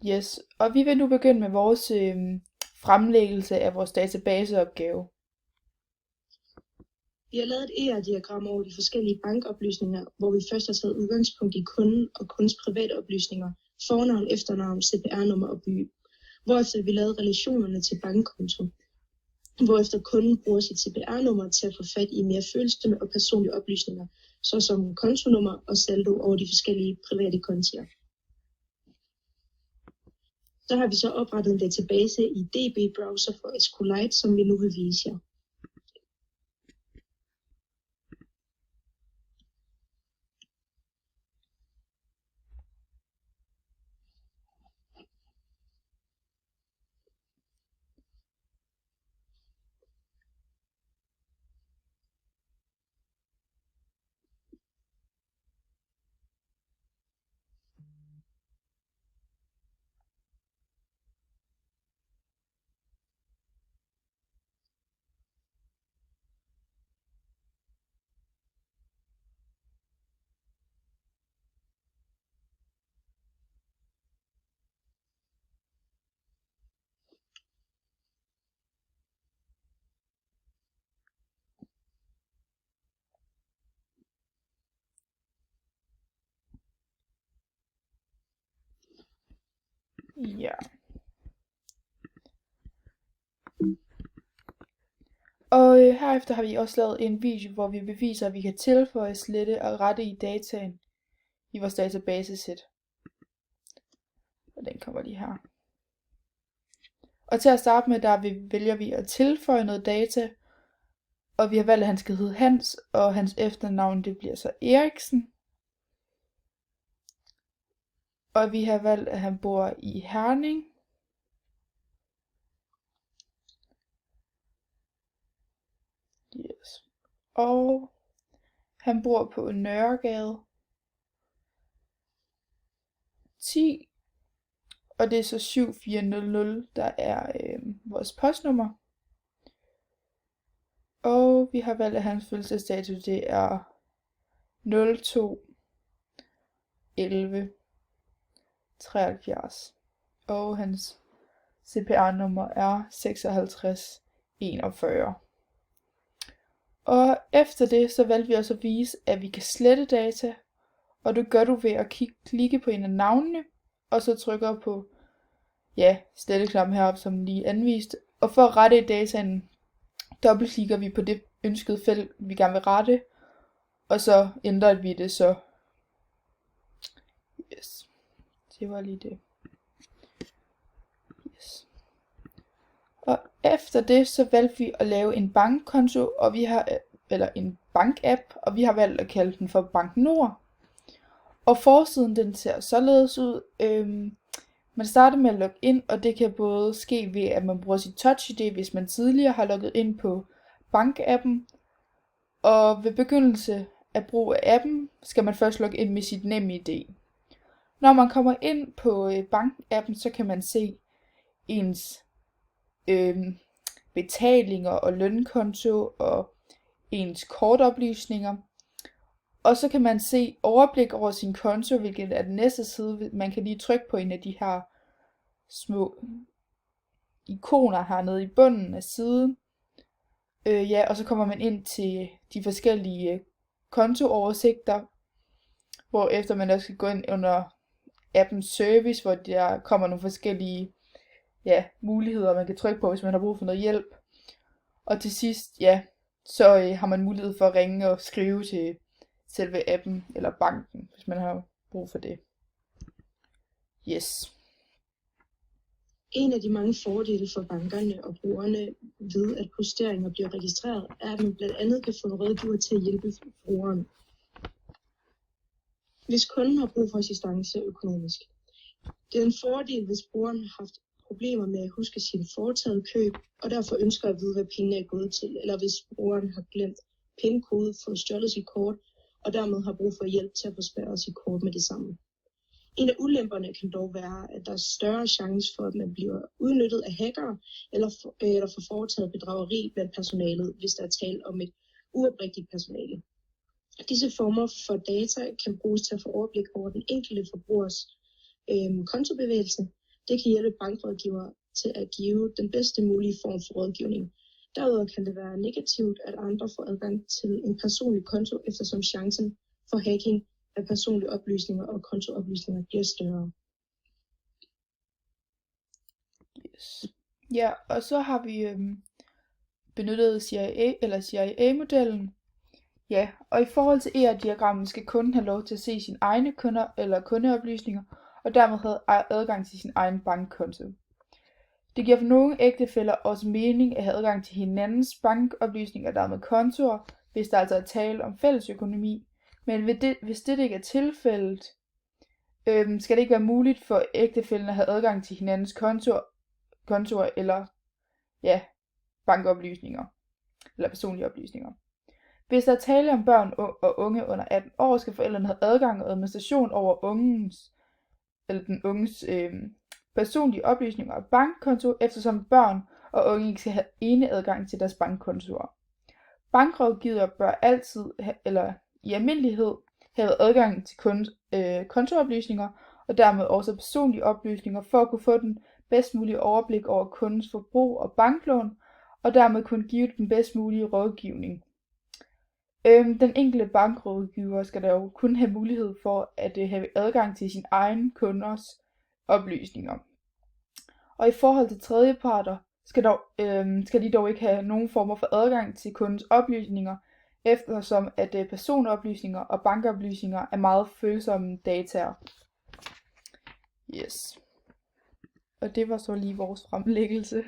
Yes, og vi vil nu begynde med vores fremlæggelse af vores databaseopgave. Vi har lavet et ER-diagram over de forskellige bankoplysninger, hvor vi først har taget udgangspunkt i kunden og kundens private oplysninger, fornavn, efternavn, CPR-nummer og by, hvorefter vi lavede relationerne til bankkonto, hvorefter kunden bruger sit CPR-nummer til at få fat i mere følsomme og personlige oplysninger, såsom kontonummer og saldo over de forskellige private kontier. Så har vi så oprettet en database i DB-browser for SQLite, som vi nu vil vise jer. Ja. Og herefter har vi også lavet en video, hvor vi beviser, at vi kan tilføje, slette og rette i dataen i vores databasesæt. Og den kommer lige her. Og til at starte med, vælger vi at tilføje noget data. Og vi har valgt, at han skal hedde Hans, og hans efternavn det bliver så Eriksen. Og vi har valgt, at han bor i Herning. Yes. Og han bor på Nørregade 10. Og det er så 7400, der er vores postnummer. Og vi har valgt, at hans fødselsdato det er 02 11 73. Og hans CPR-nummer er 56 41. Og efter det, så valgte vi også at vise, at vi kan slette data. Og det gør du ved at klikke på en af navnene, og så trykker på sletteknappen heroppe, som lige anvist. Og for at rette i dataen, dobbeltklikker vi på det ønskede felt, vi gerne vil rette, og så ændrer vi det så. Yes. Det var lige det. Yes. Og efter det, så valgte vi at lave en bankkonto, og vi har, eller en bankapp, og vi har valgt at kalde den for Bank Nord. Og forsiden den ser således ud. Man starter med at logge ind, og det kan både ske ved, at man bruger sit Touch ID, hvis man tidligere har logget ind på bankappen. Og ved begyndelse af brug af appen, skal man først logge ind med sit NemID. Når man kommer ind på bankappen, så kan man se ens betalinger og lønkonto og ens kortoplysninger. Og så kan man se overblik over sin konto, hvilket er den næste side. Man kan lige trykke på en af de her små ikoner hernede i bunden af siden. Og så kommer man ind til de forskellige kontooversigter, hvor efter man også skal gå ind under appens service, hvor der kommer nogle forskellige muligheder, man kan trykke på, hvis man har brug for noget hjælp. Og til sidst, så har man mulighed for at ringe og skrive til selve appen eller banken, hvis man har brug for det. Yes. En af de mange fordele for bankerne og brugerne ved, at posteringer bliver registreret, er, at man blandt andet kan få en rådgiver til at hjælpe brugeren, hvis kunden har brug for assistance økonomisk. Det er en fordel, hvis brugeren har haft problemer med at huske sine foretaget køb, og derfor ønsker at vide, hvad pengene er gået til, eller hvis brugeren har glemt PIN-kode, fået stjålet sit kort, og dermed har brug for hjælp til at få spærret sit kort med det samme. En af ulemperne kan dog være, at der er større chance for, at man bliver udnyttet af hackere, eller for foretaget bedrageri blandt personalet, hvis der er tale om et uoprigtigt personale. Disse former for data kan bruges til at få overblik over den enkelte forbrugers kontobevægelse, Det kan hjælpe bankrådgivere til at give den bedste mulige form for rådgivning. Derudover kan det være negativt, at andre får adgang til en personlig konto, eftersom chancen for hacking af personlige oplysninger og kontooplysninger bliver større. Yes. Ja, og så har vi benyttet CIA-modellen. Ja, og i forhold til ER-diagrammet skal kunden have lov til at se sine egne kunder eller kundeoplysninger, og dermed have adgang til sin egen bankkonto. Det giver for nogle ægtefæller også mening at have adgang til hinandens bankoplysninger og dermed kontoer, hvis der altså er tale om fælles økonomi. Men hvis det ikke er tilfældet, skal det ikke være muligt for ægtefællen at have adgang til hinandens kontoer eller bankoplysninger eller personlige oplysninger. Hvis der er tale om børn og unge under 18 år, skal forældrene have adgang og administration over den unges personlige oplysninger og bankkonto, eftersom børn og unge ikke skal have ene adgang til deres bankkontoer. Bankrådgivere bør altid i almindelighed have adgang til kontooplysninger og dermed også personlige oplysninger for at kunne få den bedst mulige overblik over kundens forbrug og banklån og dermed kunne give den bedst mulige rådgivning. Den enkelte bankrådgiver skal dog kun have mulighed for at have adgang til sin egen kunders oplysninger. Og i forhold til tredjeparter skal de dog ikke have nogen former for adgang til kundens oplysninger, eftersom at personoplysninger og bankoplysninger er meget følsomme data. Yes. Og det var så lige vores fremlæggelse.